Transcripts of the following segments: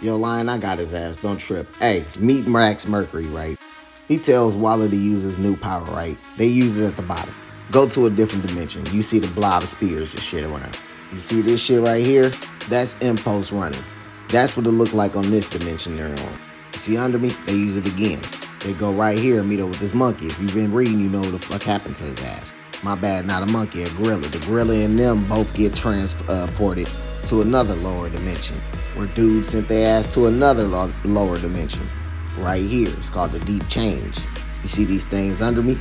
Yo, Lion, I got his ass. Don't trip. Hey, meet Max Mercury, right? He tells Wally to use his new power, right? They use it at the bottom. Go to a different dimension. You see the blob of spears and shit around. You see this shit right here? That's impulse running. That's what it looked like on this dimension they're on. You see under me? They use it again. They go right here and meet up with this monkey. If you've been reading, you know what the fuck happened to his ass. My bad, not a monkey, a gorilla. The gorilla and them both get transported to another lower dimension, where dudes sent their ass to another lower dimension. Right here, it's called the deep change. You see these things under me?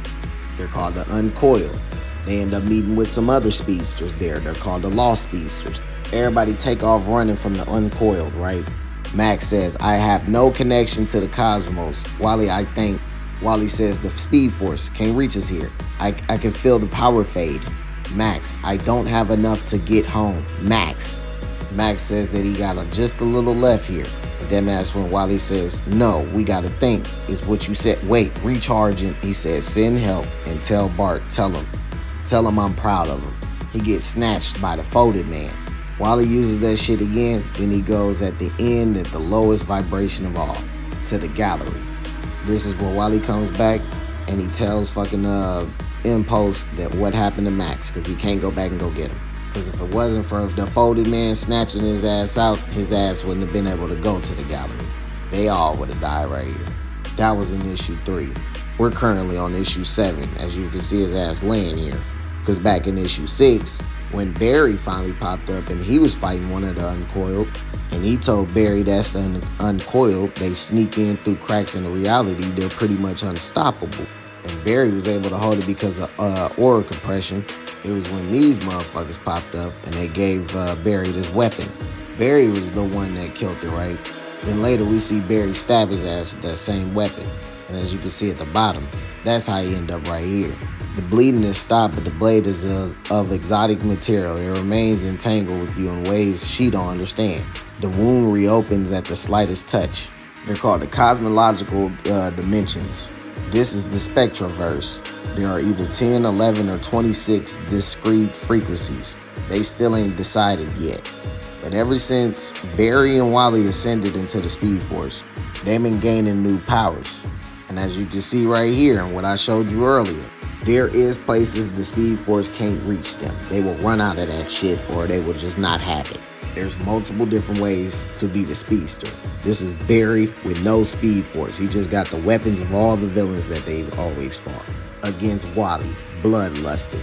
They're called the uncoiled. They end up meeting with some other speedsters there. They're called the lost speedsters. Everybody take off running from the uncoiled, right? Max says, I have no connection to the cosmos. Wally says, the speed force can't reach us here. I can feel the power fade. Max, I don't have enough to get home. Max says that he got just a little left here. And then that's when Wally says, no, we gotta think. Is what you said. Wait, recharging. He says, send help and tell Bart, tell him I'm proud of him. He gets snatched by the folded man. Wally uses that shit again, then he goes at the end at the lowest vibration of all, to the gallery. This is where Wally comes back and he tells fucking Impulse that what happened to Max, because he can't go back and go get him. Because if it wasn't for the folded man snatching his ass out, his ass wouldn't have been able to go to the gallery. They all would have died right here. That was in issue 3. We're currently on issue 7, as you can see his ass laying here. Because back in issue 6, when Barry finally popped up and he was fighting one of the uncoiled, and he told Barry that's the uncoiled, they sneak in through cracks in the reality, they're pretty much unstoppable. And Barry was able to hold it because of aura compression. It was when these motherfuckers popped up and they gave Barry this weapon. Barry was the one that killed it, right? Then later we see Barry stab his ass with that same weapon. And as you can see at the bottom, that's how he ended up right here. The bleeding is stopped, but the blade is of exotic material. It remains entangled with you in ways she don't understand. The wound reopens at the slightest touch. They're called the cosmological dimensions. This is the Spectraverse. There are either 10, 11, or 26 discrete frequencies. They still ain't decided yet. But ever since Barry and Wally ascended into the Speed Force, they've been gaining new powers. And as you can see right here, and what I showed you earlier, there is places the Speed Force can't reach them. They will run out of that shit, or they will just not have it. There's multiple different ways to be the speedster. This is Barry with no Speed Force. He just got the weapons of all the villains that they've always fought. Against Wally, bloodlusted.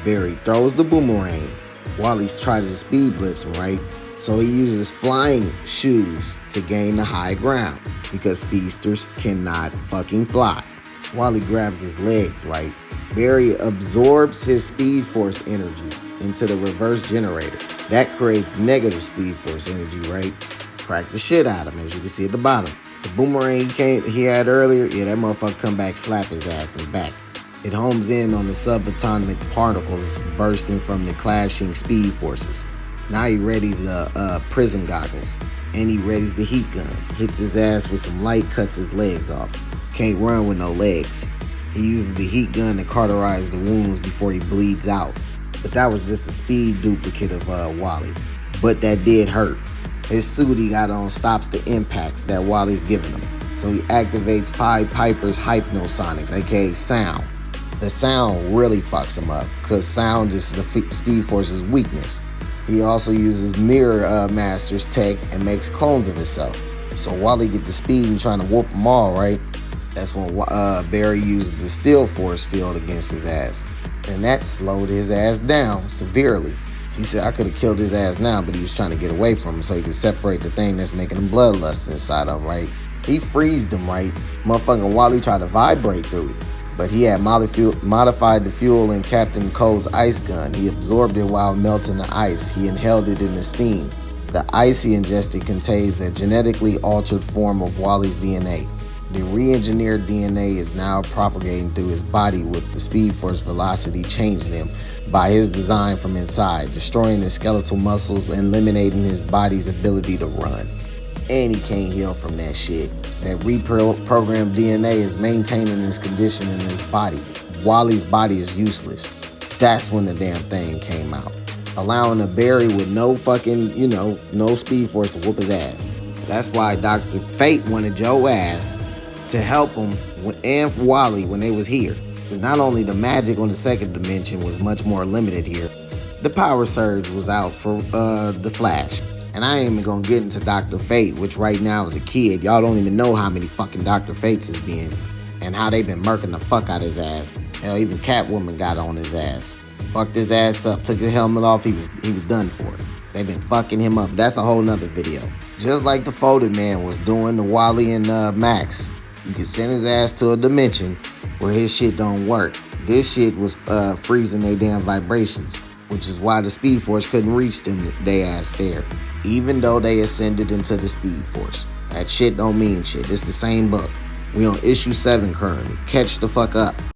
Barry throws the boomerang. Wally tries to speed blitz him, right? So he uses flying shoes to gain the high ground, because speedsters cannot fucking fly. Wally grabs his legs, right? Barry absorbs his Speed Force energy into the reverse generator. That creates negative Speed Force energy, right? Crack the shit out of him, as you can see at the bottom. The boomerang he had earlier, yeah, that motherfucker come back, slap his ass in the back. It homes in on the subatomic particles bursting from the clashing speed forces. Now he readies the prison goggles, and he readies the heat gun. Hits his ass with some light, cuts his legs off. Can't run with no legs. He uses the heat gun to cauterize the wounds before he bleeds out. But that was just a speed duplicate of Wally. But that did hurt. His suit he got on stops the impacts that Wally's giving him. So he activates Pied Piper's Hypnosonics, aka sound. The sound really fucks him up, because sound is the Speed Force's weakness. He also uses Mirror Master's tech and makes clones of himself. So Wally get the speed and trying to whoop them all, right? That's when Barry uses the Steel Force field against his ass. And that slowed his ass down severely. He said I could have killed his ass now, but he was trying to get away from him so he could separate the thing that's making him bloodlust inside of him, right? He freezed him, right? Motherfucking Wally tried to vibrate through it. But he had modified the fuel in Captain Cold's ice gun. He absorbed it while melting the ice. He inhaled it in the steam. The ice he ingested contains a genetically altered form of Wally's DNA. The re-engineered DNA is now propagating through his body, with the Speed Force velocity changing him by his design from inside, destroying his skeletal muscles and eliminating his body's ability to run. And he can't heal from that shit. That reprogrammed DNA is maintaining his condition in his body. Wally's body is useless. That's when the damn thing came out, allowing a Barry with no fucking, no Speed Force to whoop his ass. That's why Dr. Fate wanted Joe ass to help him and Wally when they was here. Because not only the magic on the second dimension was much more limited here, the power surge was out for the Flash. And I ain't even gonna get into Dr. Fate, which right now as a kid, y'all don't even know how many fucking Dr. Fates has been and how they been murking the fuck out his ass. Hell, even Catwoman got on his ass. Fucked his ass up, took his helmet off, he was done for it. They been fucking him up. That's a whole nother video. Just like the Folded Man was doing to Wally and Max. You can send his ass to a dimension where his shit don't work. This shit was freezing their damn vibrations, which is why the Speed Force couldn't reach them, they ass there. Even though they ascended into the Speed Force. That shit don't mean shit. It's the same book. We on issue 7 currently. Catch the fuck up.